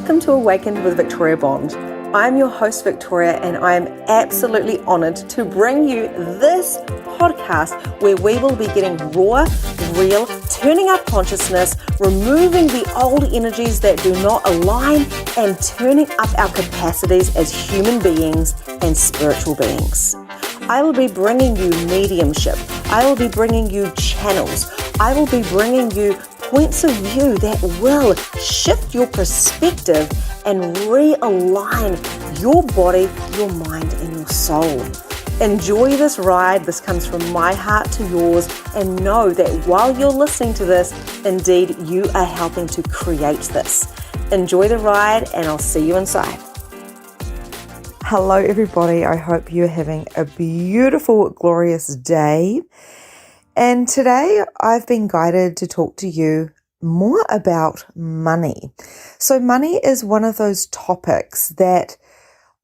Welcome to Awaken with Victoria Bond. I'm your host, Victoria, and I am absolutely honoured to bring you this podcast where we will be getting raw, real, turning up consciousness, removing the old energies that do not align, and turning up our capacities as human beings and spiritual beings. I will be bringing you mediumship. I will be bringing you channels. I will be bringing you points of view that will shift your perspective and realign your body, your mind, and your soul. Enjoy this ride. This comes from my heart to yours, and know that while you're listening to this, indeed you are helping to create this. Enjoy the ride, and I'll see you inside. Hello everybody, I hope you're having a beautiful, glorious day. And today I've been guided to talk to you more about money. So money is one of those topics that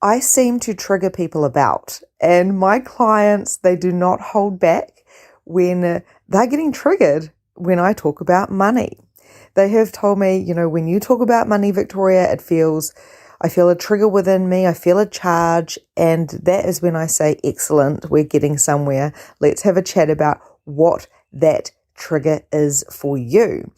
I seem to trigger people about. And my clients, they do not hold back when they're getting triggered when I talk about money. They have told me, when you talk about money, Victoria, I feel a trigger within me, I feel a charge, and that is when I say, excellent, we're getting somewhere. Let's have a chat about what that trigger is for you.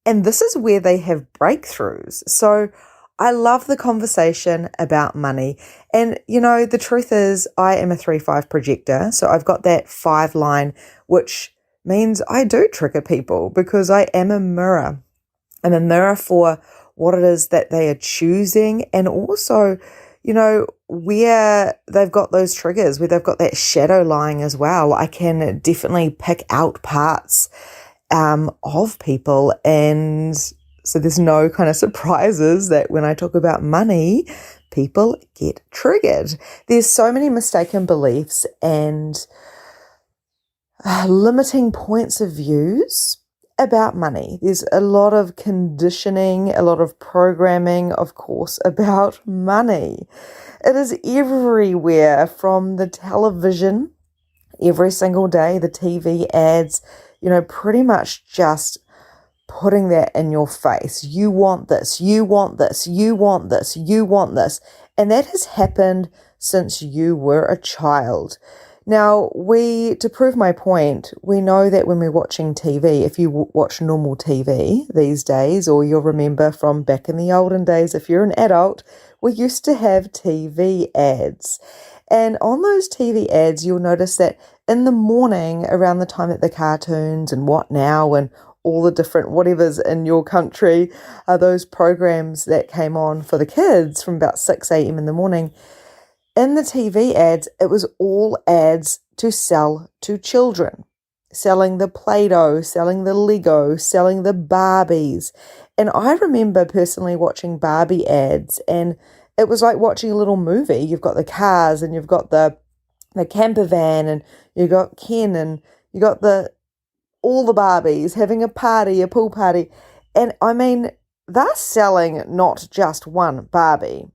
And this is where they have breakthroughs. So I love the conversation about money. And, the truth is I am a 3-5 projector. So I've got that 5 line, which means I do trigger people because I am a mirror. I'm a mirror for what it is that they are choosing, and also, where they've got those triggers, where they've got that shadow lying as well. I can definitely pick out parts of people, and so there's no kind of surprises that when I talk about money, people get triggered. There's so many mistaken beliefs and limiting points of views about money. There's a lot of conditioning, a lot of programming, of course, about money. It is everywhere, from the television every single day, the TV ads, pretty much just putting that in your face. You want this, you want this, you want this, you want this. And that has happened since you were a child. Now, to prove my point, we know that when we're watching TV, if you watch normal TV these days, or you'll remember from back in the olden days, if you're an adult, we used to have TV ads. And on those TV ads, you'll notice that in the morning, around the time that the cartoons and What Now and all the different whatever's in your country, those programs that came on for the kids from about 6 a.m. in the morning, in the TV ads, it was all ads to sell to children, selling the Play-Doh, selling the Lego, selling the Barbies. And I remember personally watching Barbie ads, and it was like watching a little movie. You've got the cars, and you've got the camper van, and you've got Ken, and you got all the Barbies having a party, a pool party. And I mean, they're selling not just one Barbie.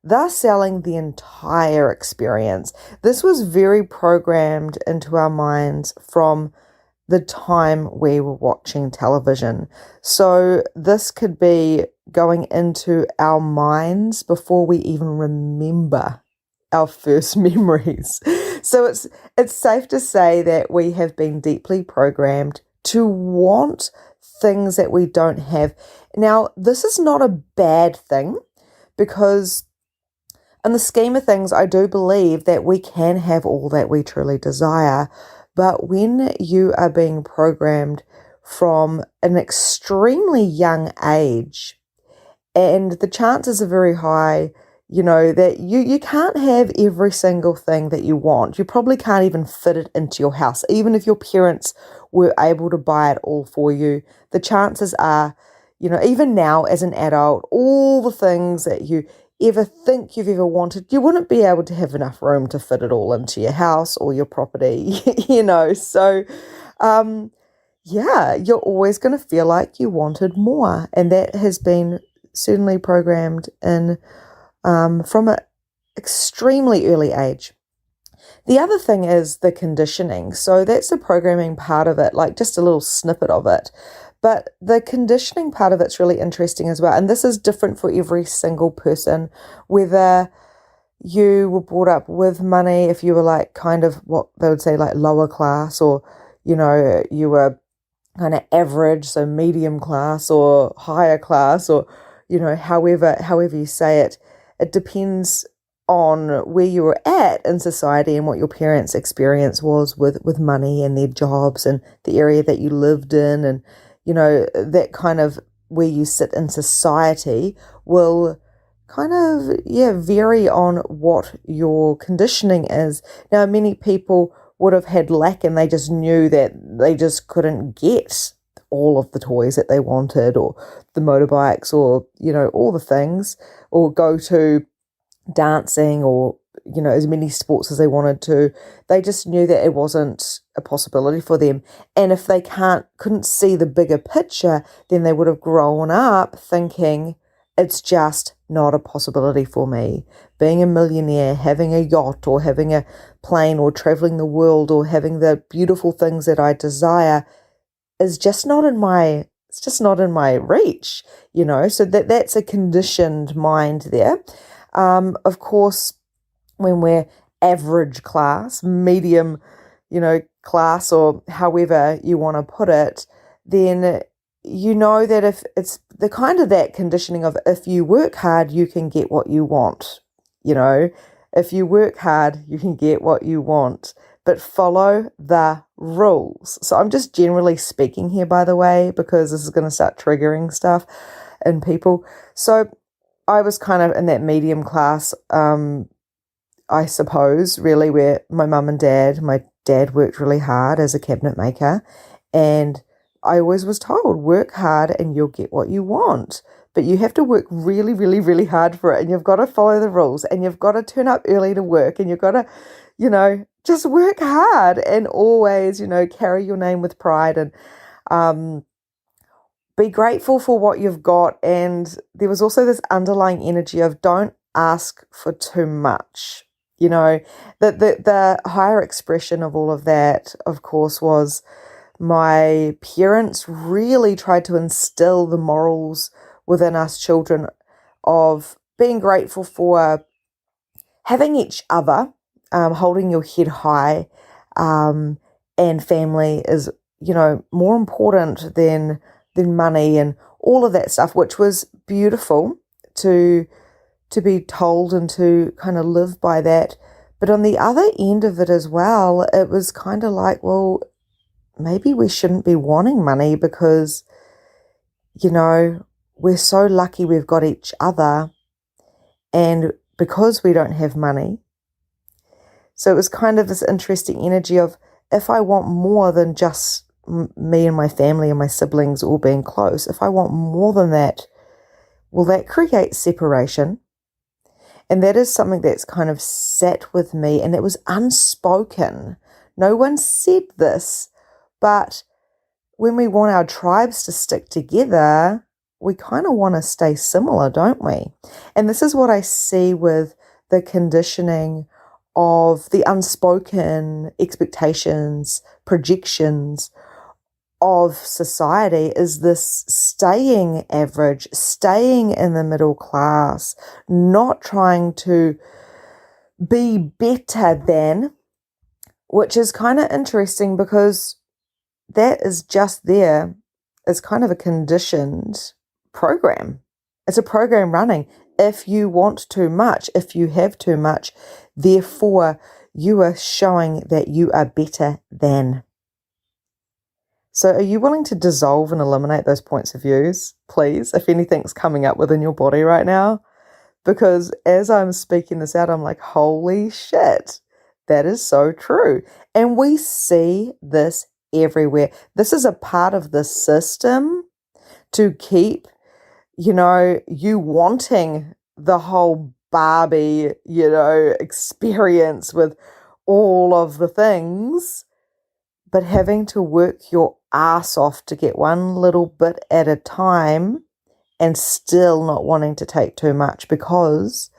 They're selling the entire experience. This was very programmed into our minds from the time we were watching television. So this could be going into our minds before we even remember our first memories. So it's safe to say that we have been deeply programmed to want things that we don't have. Now, this is not a bad thing, because in the scheme of things, I do believe that we can have all that we truly desire. But when you are being programmed from an extremely young age, and the chances are very high, that you can't have every single thing that you want. You probably can't even fit it into your house. Even if your parents were able to buy it all for you, the chances are, even now as an adult, all the things that you ever think you've ever wanted, you wouldn't be able to have enough room to fit it all into your house or your property, So, you're always going to feel like you wanted more. And that has been certainly programmed in from an extremely early age. The other thing is the conditioning. So that's the programming part of it, like just a little snippet of it. But the conditioning part of it's really interesting as well. And this is different for every single person, whether you were brought up with money, if you were like kind of what they would say like lower class, or, you know, you were kind of average, so medium class or higher class, or, you know, however you say it. It depends on where you were at in society and what your parents' experience was with money and their jobs and the area that you lived in, and, you know, that kind of where you sit in society will kind of, vary on what your conditioning is. Now, many people would have had lack and they just knew that they just couldn't get all of the toys that they wanted, or the motorbikes, or, you know, all the things, or go to dancing, or, you know, as many sports as they wanted to. They just knew that it wasn't a possibility for them. And if they couldn't see the bigger picture, then they would have grown up thinking it's just not a possibility for me. Being a millionaire, having a yacht, or having a plane, or traveling the world, or having the beautiful things that I desire is just not in my, it's just not in my reach, you know. So that's a conditioned mind there. Of course, when we're average class, medium, you know, class, or however you want to put it, then you know that if it's the kind of that conditioning of, if you work hard, you can get what you want, you know, if you work hard, you can get what you want, but follow the rules. So I'm just generally speaking here, by the way, because this is going to start triggering stuff in people. So I was kind of in that medium class, I suppose, really, where my dad worked really hard as a cabinet maker, and I always was told, work hard and you'll get what you want. But you have to work really, really, really hard for it, and you've got to follow the rules, and you've got to turn up early to work, and you've got to, you know, just work hard, and always, you know, carry your name with pride, and be grateful for what you've got. And there was also this underlying energy of don't ask for too much. You know, the higher expression of all of that, of course, was my parents really tried to instill the morals within us children of being grateful for having each other, holding your head high, and family is, you know, more important than money and all of that stuff, which was beautiful to be told and to kind of live by that. But on the other end of it as well, it was kind of like, well, maybe we shouldn't be wanting money because, you know, we're so lucky we've got each other, and because we don't have money. So it was kind of this interesting energy of, if I want more than just me and my family and my siblings all being close, if I want more than that, will that create separation? And that is something that's kind of sat with me, and it was unspoken. No one said this, but when we want our tribes to stick together, we kind of want to stay similar, don't we? And this is what I see with the conditioning of the unspoken expectations, projections of society, is this staying average, staying in the middle class, not trying to be better than, which is kind of interesting because that is just there as kind of a conditioned program. It's a program running. If you want too much, if you have too much, therefore you are showing that you are better than. So are you willing to dissolve and eliminate those points of views, please, if anything's coming up within your body right now? Because as I'm speaking this out, I'm like, holy shit, that is so true. And we see this everywhere. This is a part of the system to keep, you know, you wanting the whole Barbie, you know, experience with all of the things, but having to work your ass off to get one little bit at a time, and still not wanting to take too much because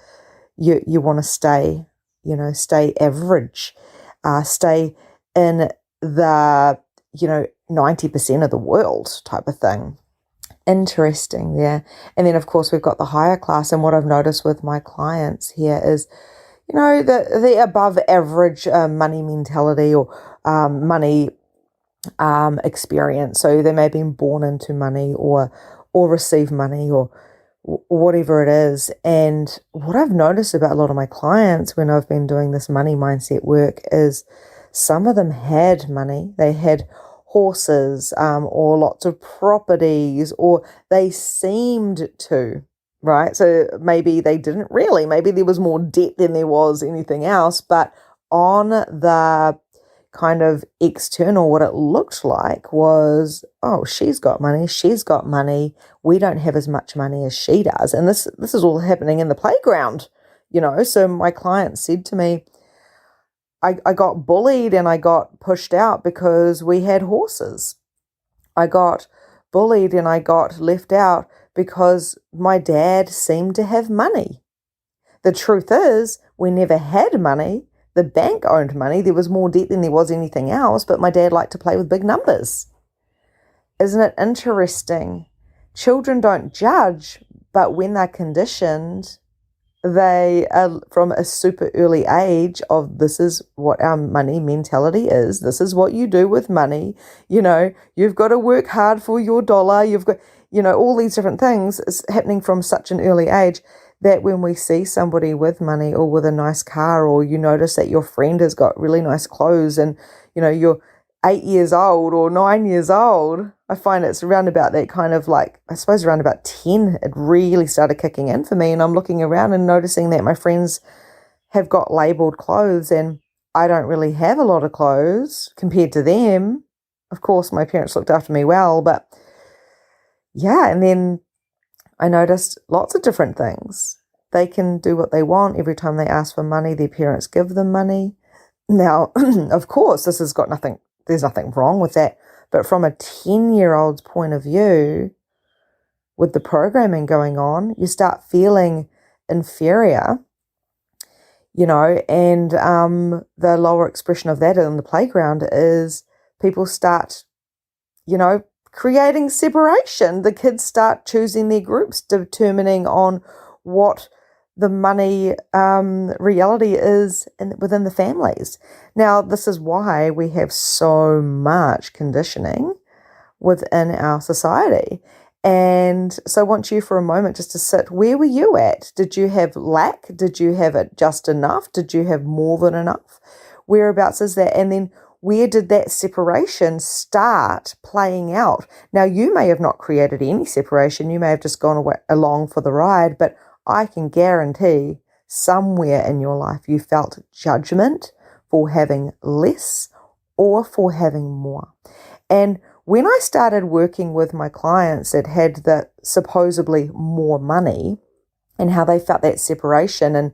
you want to stay, you know, stay average, stay in the, you know, 90% of the world type of thing. Interesting there. And then, of course, we've got the higher class. And what I've noticed with my clients here is, the above average money mentality or money experience. So they may have been born into money or receive money or whatever it is. And what I've noticed about a lot of my clients when I've been doing this money mindset work is some of them had money. They had horses or lots of properties, or they seemed to, right? So maybe they didn't really, maybe there was more debt than there was anything else, but on the kind of external, what it looked like was, oh, she's got money, we don't have as much money as she does. And this is all happening in the playground, so my client said to me, I got bullied and I got pushed out because we had horses. I got bullied and I got left out because my dad seemed to have money. The truth is, we never had money. The bank owned money. There was more debt than there was anything else, but my dad liked to play with big numbers. Isn't it interesting? Children don't judge, but when they're conditioned, they are from a super early age of this is what our money mentality is. This is what you do with money. You've got to work hard for your dollar. You've got, all these different things is happening from such an early age that when we see somebody with money or with a nice car, or you notice that your friend has got really nice clothes and, you're 8 years old or 9 years old, I find it's around about that kind of around about 10, it really started kicking in for me. And I'm looking around and noticing that my friends have got labeled clothes and I don't really have a lot of clothes compared to them. Of course, my parents looked after me well, but yeah. And then I noticed lots of different things. They can do what they want. Every time they ask for money, their parents give them money. Now, of course, there's nothing wrong with that. But from a 10-year-old's point of view, with the programming going on, you start feeling inferior, and the lower expression of that in the playground is people start, creating separation. The kids start choosing their groups, determining on what the money reality is within the families. Now, this is why we have so much conditioning within our society. And so I want you for a moment just to sit, where were you at? Did you have lack? Did you have it just enough? Did you have more than enough? Whereabouts is that? And then where did that separation start playing out? Now, you may have not created any separation. You may have just gone along for the ride, but I can guarantee somewhere in your life you felt judgment for having less or for having more. And when I started working with my clients that had the supposedly more money and how they felt that separation, and,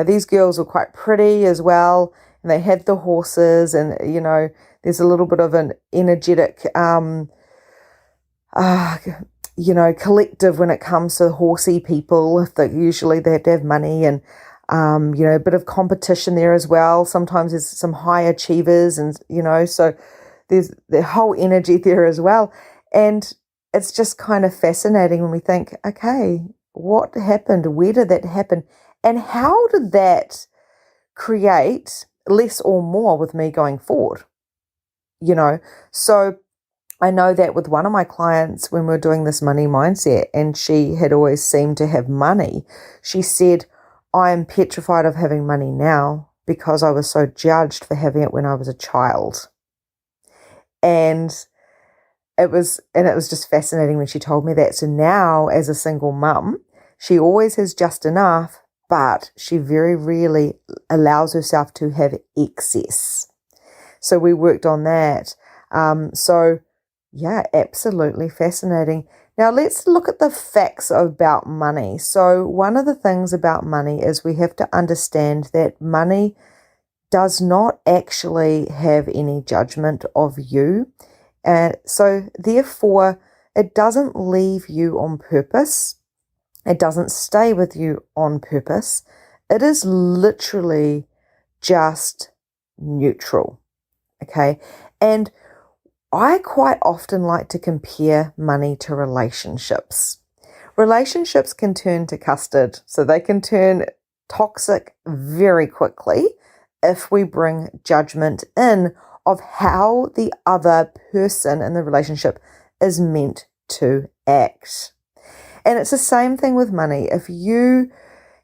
these girls were quite pretty as well, and they had the horses, and, there's a little bit of an energetic, collective when it comes to horsey people. Usually they have to have money and, a bit of competition there as well. Sometimes there's some high achievers and, so there's the whole energy there as well. And it's just kind of fascinating when we think, okay, what happened? Where did that happen? And how did that create less or more with me going forward? So I know that with one of my clients, when we were doing this money mindset, and she had always seemed to have money, she said, I am petrified of having money now because I was so judged for having it when I was a child. And it was just fascinating when she told me that. So now, as a single mum, she always has just enough, but she very rarely allows herself to have excess. So we worked on that. Yeah, absolutely fascinating. Now let's look at the facts about money. So one of the things about money is we have to understand that money does not actually have any judgment of you. So therefore, it doesn't leave you on purpose. It doesn't stay with you on purpose. It is literally just neutral. Okay. And I quite often like to compare money to relationships. Relationships can turn to custard, so they can turn toxic very quickly if we bring judgment in of how the other person in the relationship is meant to act. And it's the same thing with money. If you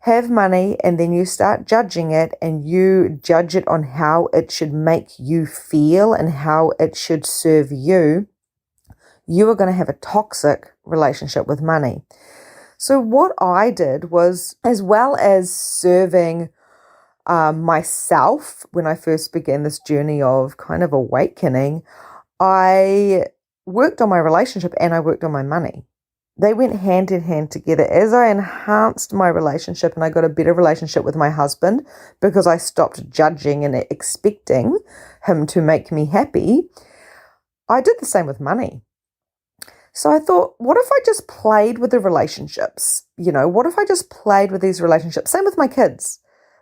have money and then you start judging it and you judge it on how it should make you feel and how it should serve you, you are going to have a toxic relationship with money. So what I did was, as well as serving myself when I first began this journey of kind of awakening, I worked on my relationship and I worked on my money. They went hand in hand together. As I enhanced my relationship and I got a better relationship with my husband because I stopped judging and expecting him to make me happy, I did the same with money. So I thought, what if I just played with the relationships? What if I just played with these relationships? Same with my kids.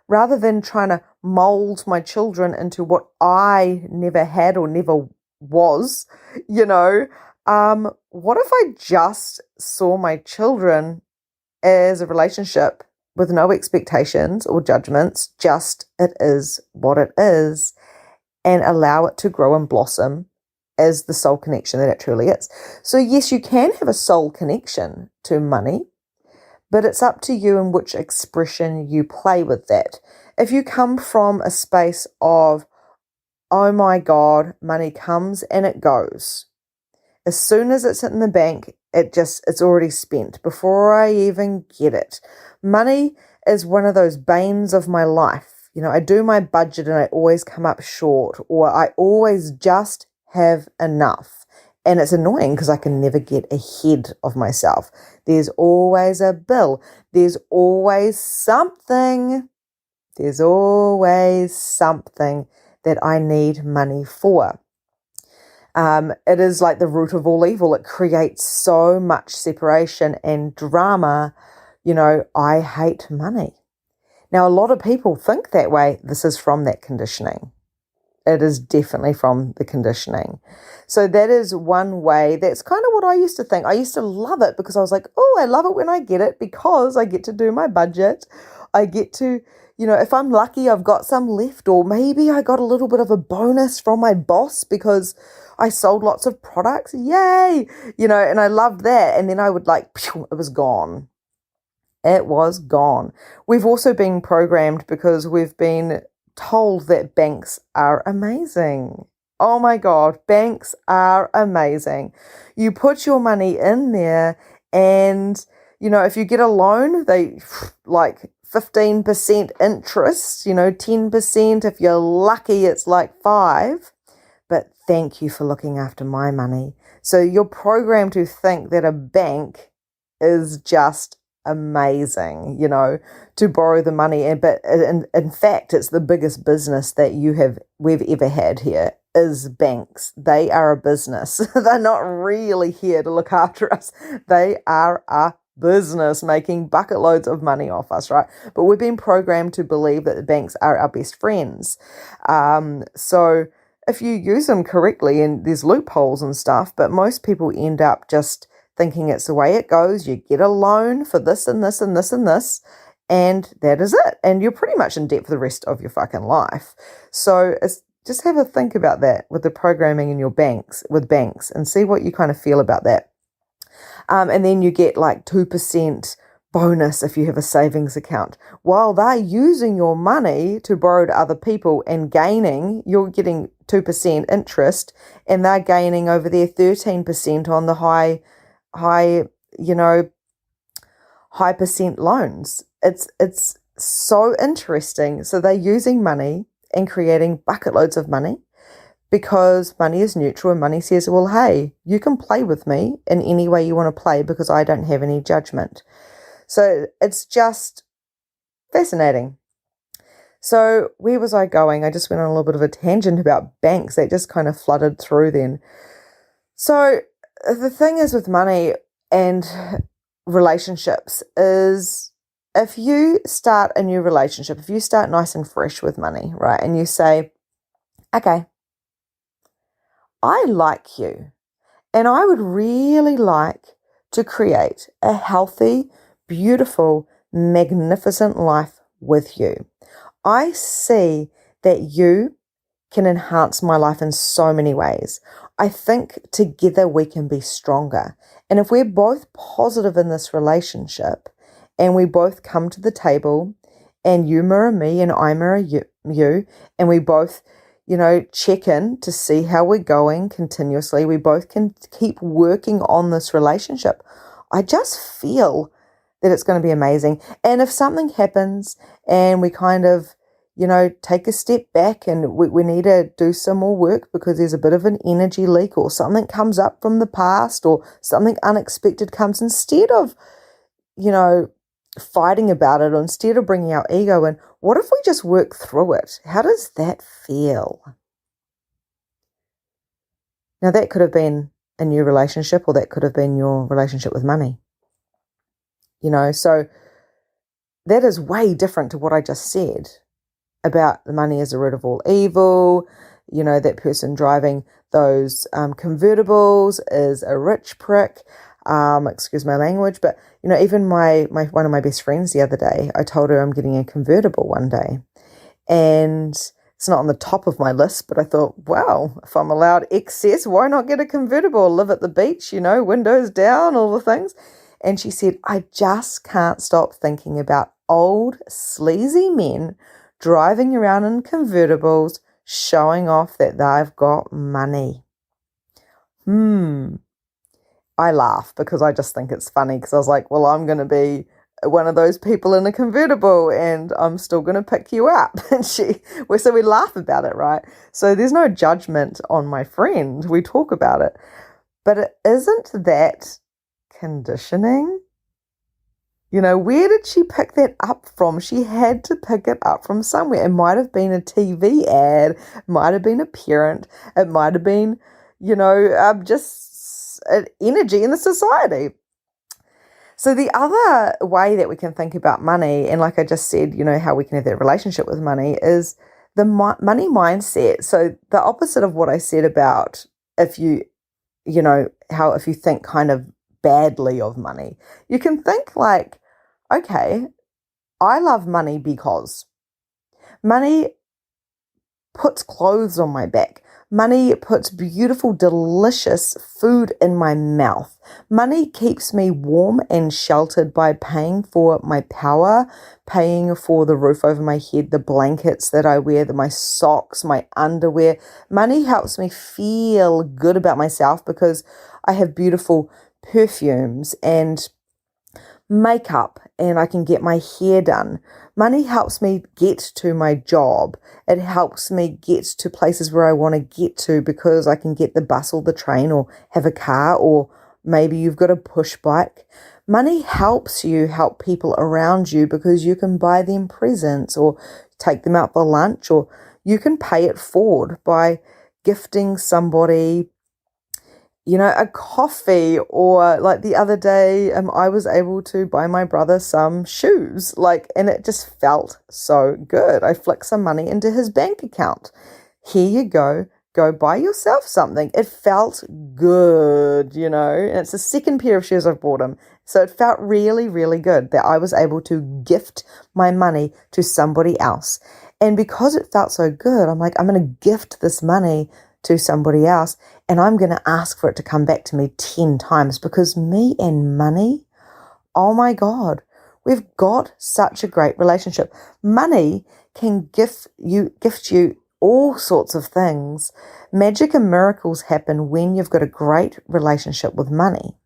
Rather than trying to mold my children into what I never had or never was, what if I just saw my children as a relationship with no expectations or judgments, just it is what it is, and allow it to grow and blossom as the soul connection that it truly is. So yes, you can have a soul connection to money, but it's up to you in which expression you play with that. If you come from a space of, oh my God, money comes and it goes. As soon as it's in the bank, it's already spent before I even get it. Money is one of those banes of my life. I do my budget and I always come up short, or I always just have enough. And it's annoying because I can never get ahead of myself. There's always a bill. There's always something. There's always something that I need money for. It is like the root of all evil. It creates so much separation and drama. I hate money. Now, a lot of people think that way. This is from that conditioning. It is definitely from the conditioning. So that is one way. That's kind of what I used to think. I used to love it because I was like, oh, I love it when I get it because I get to do my budget. I get to, if I'm lucky, I've got some left, or maybe I got a little bit of a bonus from my boss because I sold lots of products. Yay! And I loved that. And then I would it was gone. It was gone. We've also been programmed because we've been told that banks are amazing. Oh my God, banks are amazing. You put your money in there and, if you get a loan, they 15% interest, 10%. If you're lucky, it's 5%. But thank you for looking after my money. So you're programmed to think that a bank is just amazing, to borrow the money. But in fact, it's the biggest business that we've ever had here is banks. They are a business. They're not really here to look after us. They are a business making bucket loads of money off us, right? But we've been programmed to believe that the banks are our best friends. So if you use them correctly, and there's loopholes and stuff, but most people end up just thinking it's the way it goes. You get a loan for this and this and this and this, and that is it. And you're pretty much in debt for the rest of your fucking life. So just have a think about that with the programming in your banks, and see what you kind of feel about that. And then you get 2% bonus if you have a savings account. While they're using your money to borrow to other people and you're getting 2% interest, and they're gaining over there 13% on the high percent loans. It's so interesting. So they're using money and creating bucket loads of money because money is neutral, and money says, well, hey, you can play with me in any way you want to play because I don't have any judgment. So it's just fascinating. So where was I going? I just went on a little bit of a tangent about banks that just kind of flooded through then. So the thing is with money and relationships is, if you start a new relationship, if you start nice and fresh with money, right, and you say, okay, I like you, and I would really like to create a healthy, beautiful, magnificent life with you. I see that you can enhance my life in so many ways. I think together we can be stronger. And if we're both positive in this relationship and we both come to the table and you mirror me and I mirror you and we both, check in to see how we're going continuously, we both can keep working on this relationship. I just feel that it's going to be amazing. And if something happens and we kind of, take a step back and we need to do some more work because there's a bit of an energy leak or something comes up from the past or something unexpected comes, instead of, fighting about it, or instead of bringing our ego in, what if we just work through it? How does that feel? Now, that could have been a new relationship, or that could have been your relationship with money. So that is way different to what I just said about the money as the root of all evil. That person driving those convertibles is a rich prick. Excuse my language, but even my one of my best friends the other day, I told her I'm getting a convertible one day, and it's not on the top of my list, but I thought, wow, if I'm allowed excess, why not get a convertible? Live at the beach, windows down, all the things. And she said, I just can't stop thinking about old sleazy men driving around in convertibles, showing off that they've got money. I laugh because I just think it's funny, because I was like, well, I'm going to be one of those people in a convertible and I'm still going to pick you up. And so we laugh about it, right? So there's no judgment on my friend. We talk about it. But it isn't that conditioning? Where did she pick that up from? She had to pick it up from somewhere. It might have been a TV ad, it might have been a parent, it might have been, just energy in the society. So the other way that we can think about money, and like I just said, how we can have that relationship with money, is the money mindset. So the opposite of what I said about if you think kind of badly of money, you can think like, okay, I love money because money puts clothes on my back. Money puts beautiful, delicious food in my mouth. Money keeps me warm and sheltered by paying for my power, paying for the roof over my head, the blankets that I wear, my socks, my underwear. Money helps me feel good about myself because I have beautiful perfumes and makeup, and I can get my hair done. Money helps me get to my job. It helps me get to places where I want to get to because I can get the bus or the train or have a car, or maybe you've got a push bike. Money helps you help people around you because you can buy them presents or take them out for lunch, or you can pay it forward by gifting somebody a coffee, or like the other day, I was able to buy my brother some shoes, and it just felt so good. I flicked some money into his bank account. Here you go buy yourself something. It felt good, and it's the second pair of shoes I've bought him. So it felt really, really good that I was able to gift my money to somebody else. And because it felt so good, I'm like, I'm going to gift this money to somebody else, and I'm going to ask for it to come back to me 10 times, because me and money, oh my God, we've got such a great relationship. Money can gift you all sorts of things. Magic and miracles happen when you've got a great relationship with money.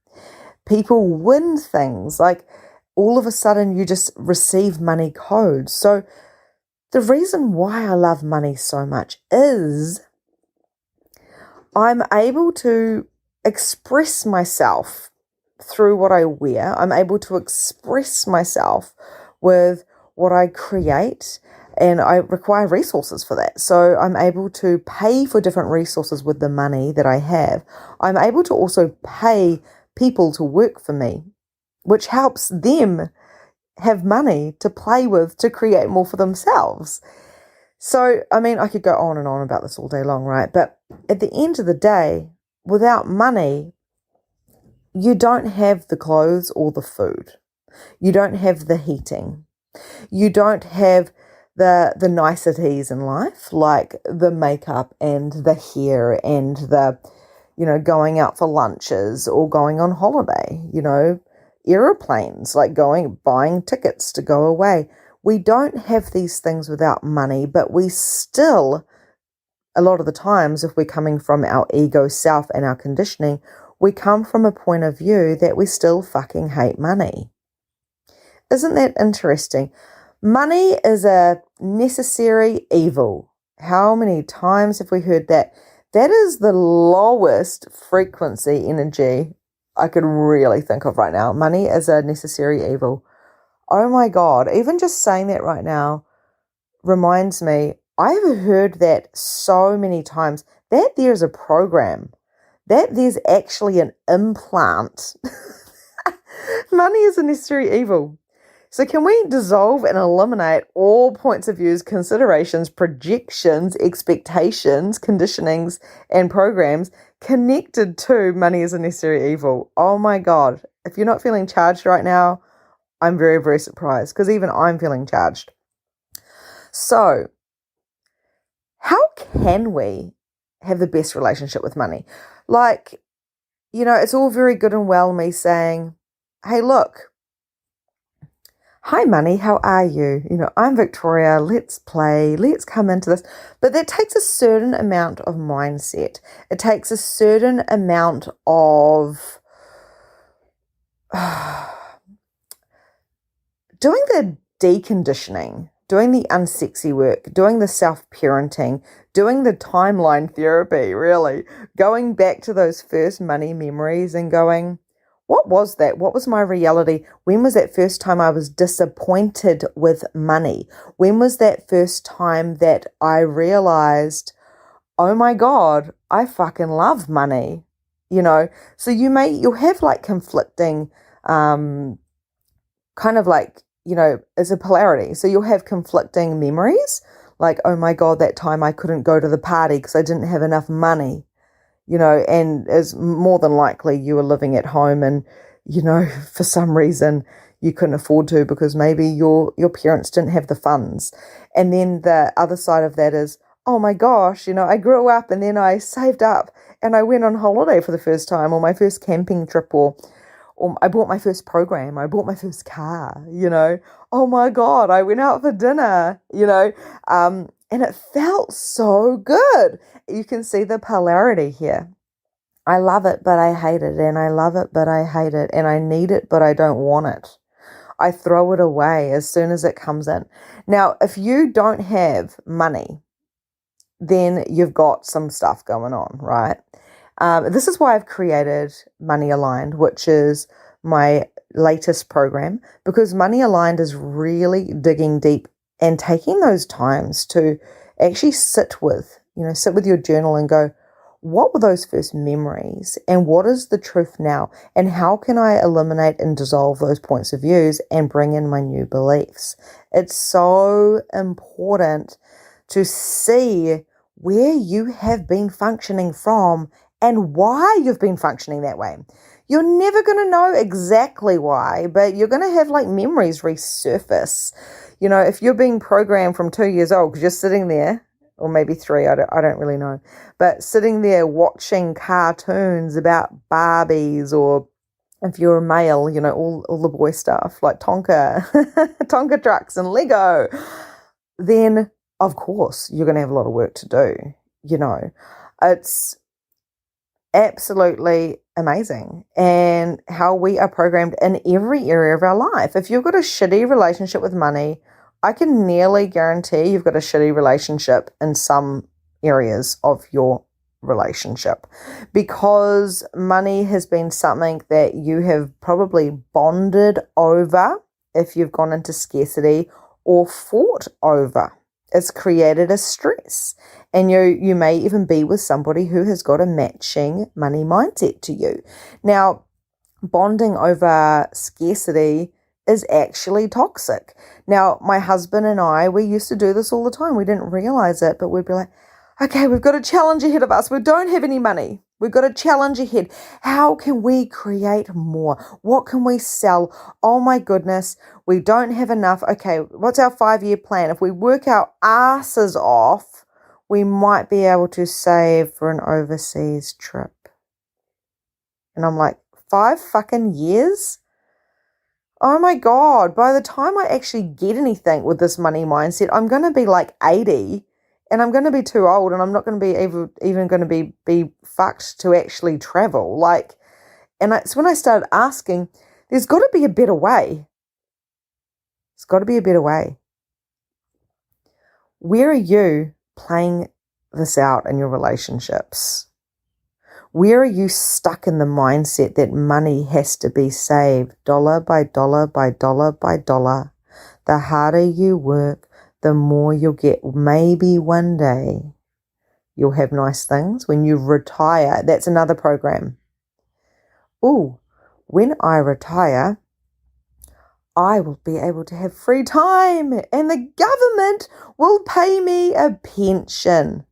People win things, like all of a sudden you just receive money codes. So the reason why I love money so much is I'm able to express myself through what I wear. I'm able to express myself with what I create, and I require resources for that. So I'm able to pay for different resources with the money that I have. I'm able to also pay people to work for me, which helps them have money to play with, to create more for themselves. So, I mean, I could go on and on about this all day long, right? But at the end of the day, without money, you don't have the clothes or the food. You don't have the heating. You don't have the niceties in life, like the makeup and the hair and the, going out for lunches or going on holiday, aeroplanes, like buying tickets to go away. We don't have these things without money, but we still, a lot of the times, if we're coming from our ego self and our conditioning, we come from a point of view that we still fucking hate money. Isn't that interesting? Money is a necessary evil. How many times have we heard that? That is the lowest frequency energy I could really think of right now. Money is a necessary evil. Oh my God, even just saying that right now reminds me, I've heard that so many times, that there's a program, that there's actually an implant. Money is a necessary evil. So can we dissolve and eliminate all points of views, considerations, projections, expectations, conditionings, and programs connected to money is a necessary evil? Oh my God. If you're not feeling charged right now, I'm very, very surprised, because even I'm feeling charged. So how can we have the best relationship with money? Like, it's all very good and well me saying, hey, look, hi, money, how are you? I'm Victoria, let's play, let's come into this. But that takes a certain amount of mindset. It takes a certain amount of doing the deconditioning, doing the unsexy work, doing the self-parenting, doing the timeline therapy, really, going back to those first money memories and going, what was that? What was my reality? When was that first time I was disappointed with money? When was that first time that I realized, oh my God, I fucking love money? So you'll have like conflicting, kind of like, it's a polarity. So you'll have conflicting memories, like, oh my God, that time I couldn't go to the party because I didn't have enough money. And as more than likely you were living at home and, for some reason you couldn't afford to because maybe your parents didn't have the funds. And then the other side of that is, oh my gosh, I grew up and then I saved up and I went on holiday for the first time, or my first camping trip, or I bought my first program, I bought my first car, oh my God, I went out for dinner, and it felt so good. You can see the polarity here. I love it, but I hate it. And I love it, but I hate it. And I need it, but I don't want it. I throw it away as soon as it comes in. Now, if you don't have money, then you've got some stuff going on, right? This is why I've created Money Aligned, which is my latest program, because Money Aligned is really digging deep and taking those times to actually sit with your journal and go, what were those first memories and what is the truth now? And how can I eliminate and dissolve those points of views and bring in my new beliefs? It's so important to see where you have been functioning from and why you've been functioning that way. You're never going to know exactly why, but you're going to have like memories resurface. If you're being programmed from 2 years old, because you're sitting there, or maybe 3, I don't really know, but sitting there watching cartoons about Barbies, or if you're a male, all the boy stuff like Tonka trucks and Lego, then of course you're going to have a lot of work to do. It's absolutely amazing, and how we are programmed in every area of our life. If you've got a shitty relationship with money, I can nearly guarantee you've got a shitty relationship in some areas of your relationship, because money has been something that you have probably bonded over if you've gone into scarcity, or fought over. It's created a stress, and you may even be with somebody who has got a matching money mindset to you. Now, bonding over scarcity is actually toxic. Now, my husband and I, we used to do this all the time. We didn't realize it, but we'd be like, okay, we've got a challenge ahead of us. We don't have any money. We've got a challenge ahead. How can we create more? What can we sell? Oh my goodness, we don't have enough. Okay, what's our 5-year plan? If we work our asses off, we might be able to save for an overseas trip. And I'm like, 5 fucking years? Oh my God, by the time I actually get anything with this money mindset, I'm going to be like 80 and I'm going to be too old and I'm not going to be even going to be fucked to actually travel. Like, and it's when I started asking, there's got to be a better way. There's got to be a better way. Where are you playing this out in your relationships? Where are you stuck in the mindset that money has to be saved dollar by dollar by dollar by dollar? The harder you work, the more you'll get. Maybe one day you'll have nice things. When you retire, that's another program. Ooh, when I retire, I will be able to have free time and the government will pay me a pension.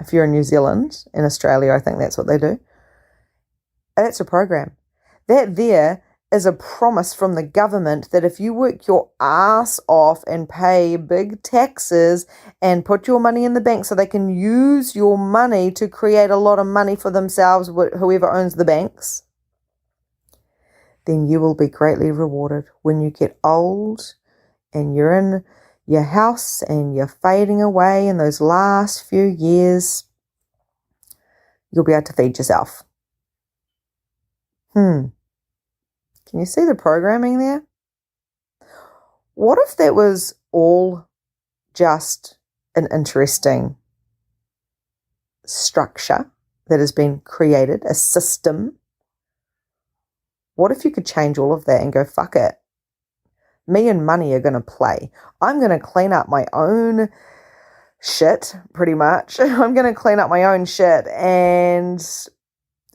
If you're in New Zealand, in Australia, I think that's what they do. That's a program. That there is a promise from the government that if you work your ass off and pay big taxes and put your money in the bank so they can use your money to create a lot of money for themselves, whoever owns the banks, then you will be greatly rewarded. When you get old and you're in your house and you're fading away in those last few years, you'll be able to feed yourself. Can you see the programming there? What if that was all just an interesting structure that has been created, a system? What if you could change all of that and go, fuck it? Me and money are going to play. I'm going to clean up my own shit, pretty much. I'm going to clean up my own shit and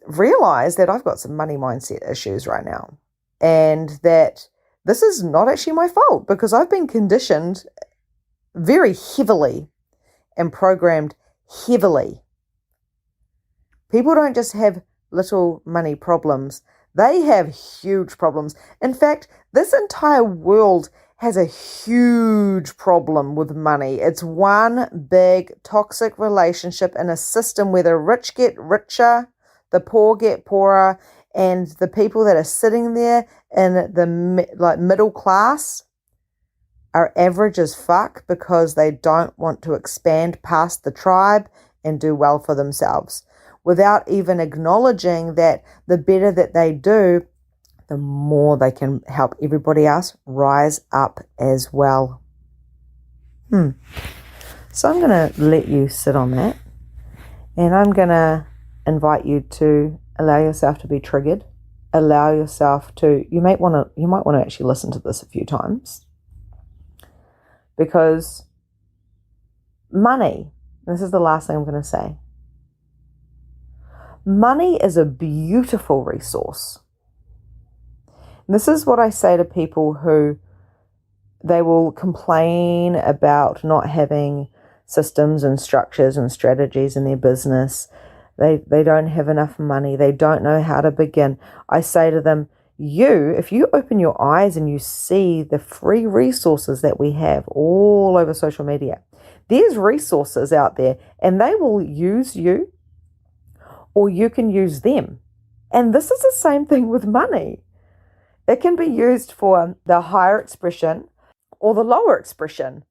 realize that I've got some money mindset issues right now. And that this is not actually my fault because I've been conditioned very heavily and programmed heavily. People don't just have little money problems. They have huge problems. In fact, this entire world has a huge problem with money. It's one big toxic relationship in a system where the rich get richer, the poor get poorer, and the people that are sitting there in the middle class are average as fuck because they don't want to expand past the tribe and do well for themselves, without even acknowledging that the better that they do, the more they can help everybody else rise up as well. So I'm going to let you sit on that, and I'm going to invite you to allow yourself to be triggered. Allow yourself to, you might want to actually listen to this a few times, because money, this is the last thing I'm going to say. Money is a beautiful resource. And this is what I say to people who they will complain about not having systems and structures and strategies in their business. They don't have enough money. They don't know how to begin. I say to them, if you open your eyes and you see the free resources that we have all over social media, there's resources out there and they will use you or you can use them. And this is the same thing with money. It can be used for the higher expression or the lower expression.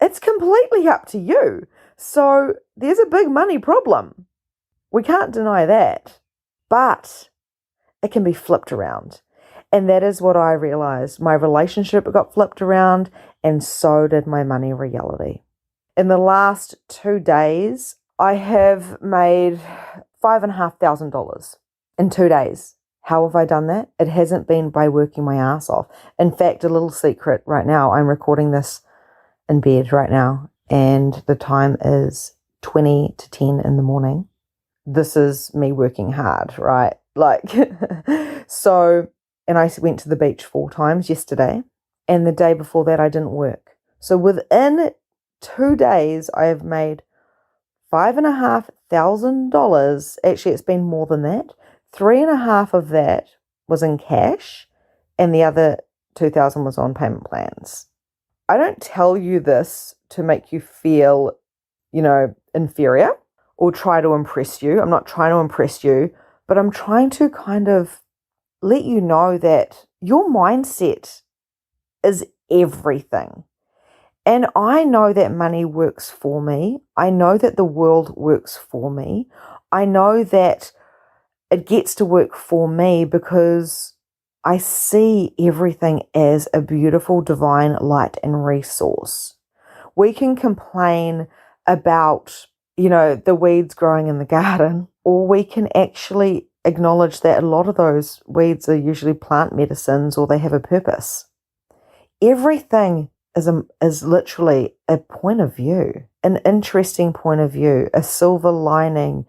It's completely up to you. So there's a big money problem. We can't deny that, but it can be flipped around. And that is what I realized. My relationship got flipped around, and so did my money reality. In the last 2 days, I have made $5,500 in 2 days. How have I done that? It hasn't been by working my ass off. In fact, a little secret right now, I'm recording this in bed right now, and the time is 20 to 10 in the morning. This is me working hard, right? So and I went to the beach 4 times yesterday, and the day before that I didn't work. So within 2 days, I have made $5,500. Actually, it's been more than that. 3.5 of that was in cash, and the other 2,000 was on payment plans. I don't tell you this to make you feel, inferior or try to impress you. I'm not trying to impress you, but I'm trying to kind of let you know that your mindset is everything. And I know that money works for me. I know that the world works for me. I know that it gets to work for me because I see everything as a beautiful divine light and resource. We can complain about, the weeds growing in the garden, or we can actually acknowledge that a lot of those weeds are usually plant medicines or they have a purpose. Everything is literally a point of view, an interesting point of view, a silver lining.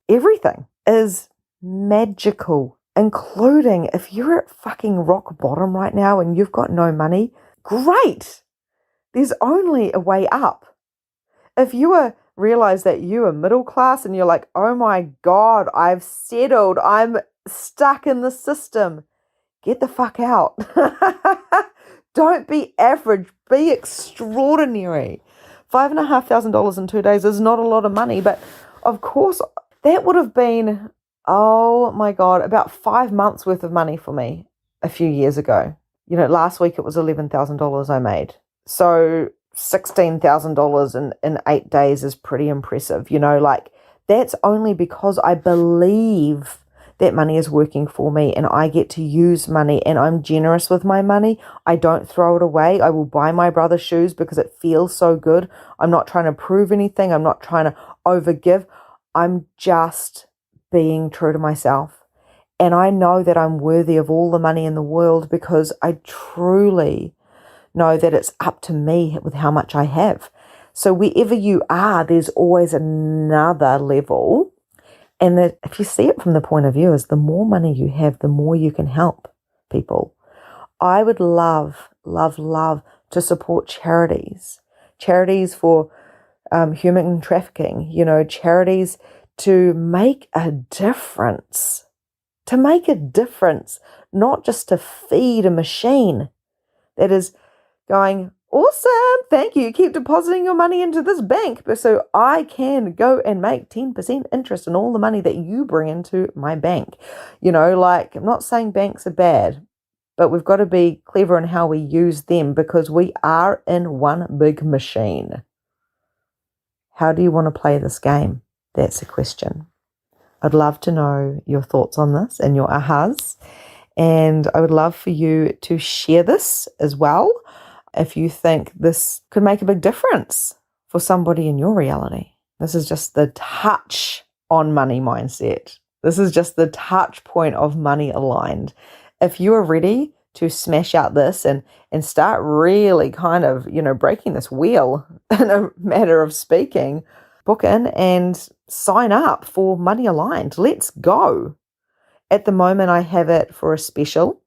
Everything is magical, including if you're at fucking rock bottom right now and you've got no money, great. There's only a way up. If you realize that you are middle class and you're like, oh my God, I've settled, I'm stuck in the system, get the fuck out. Don't be average, be extraordinary. $5,500 in 2 days is not a lot of money, but of course that would have been, oh my God, about 5 months worth of money for me a few years ago. Last week it was $11,000 I made. So $16,000 in 8 days is pretty impressive. That's only because I believe that money is working for me and I get to use money and I'm generous with my money. I don't throw it away. I will buy my brother shoes because it feels so good. I'm not trying to prove anything. I'm not trying to overgive. I'm just being true to myself. And I know that I'm worthy of all the money in the world because I truly know that it's up to me with how much I have. So wherever you are, there's always another level. And that if you see it from the point of view is the more money you have, the more you can help people. I would love, love, love to support charities for human trafficking, charities to make a difference, not just to feed a machine that is going, awesome, thank you, keep depositing your money into this bank so I can go and make 10% interest in all the money that you bring into my bank. I'm not saying banks are bad, but we've got to be clever in how we use them because we are in one big machine. How do you want to play this game? That's a question. I'd love to know your thoughts on this and your ahas, and I would love for you to share this as well if you think this could make a big difference for somebody in your reality. This is just the touch on money mindset. This is just the touch point of money aligned. If you are ready to smash out this and start really kind of, breaking this wheel in a matter of speaking, book in and sign up for Money Aligned. Let's go. At the moment, I have it for a special.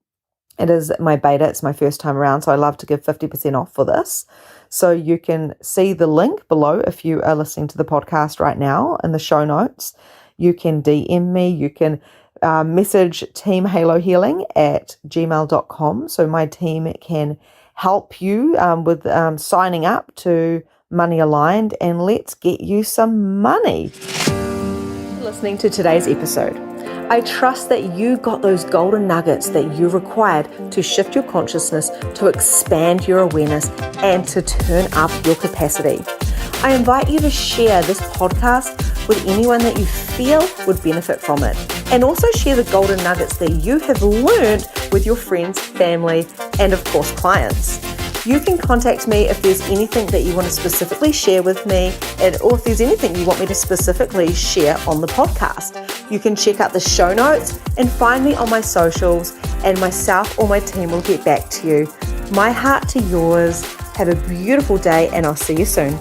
It is my beta. It's my first time around, so I love to give 50% off for this. So you can see the link below if you are listening to the podcast right now in the show notes. You can DM me. You can message Team Halo Healing at gmail.com so my team can help you with signing up to Money Aligned, and let's get you some money. Listening to today's episode. I trust that you got those golden nuggets that you required to shift your consciousness, to expand your awareness, and to turn up your capacity. I invite you to share this podcast with anyone that you feel would benefit from it. And also share the golden nuggets that you have learned with your friends, family, and of course, clients. You can contact me if there's anything that you want to specifically share with me, or if there's anything you want me to specifically share on the podcast. You can check out the show notes and find me on my socials, and myself or my team will get back to you. My heart to yours. Have a beautiful day, and I'll see you soon.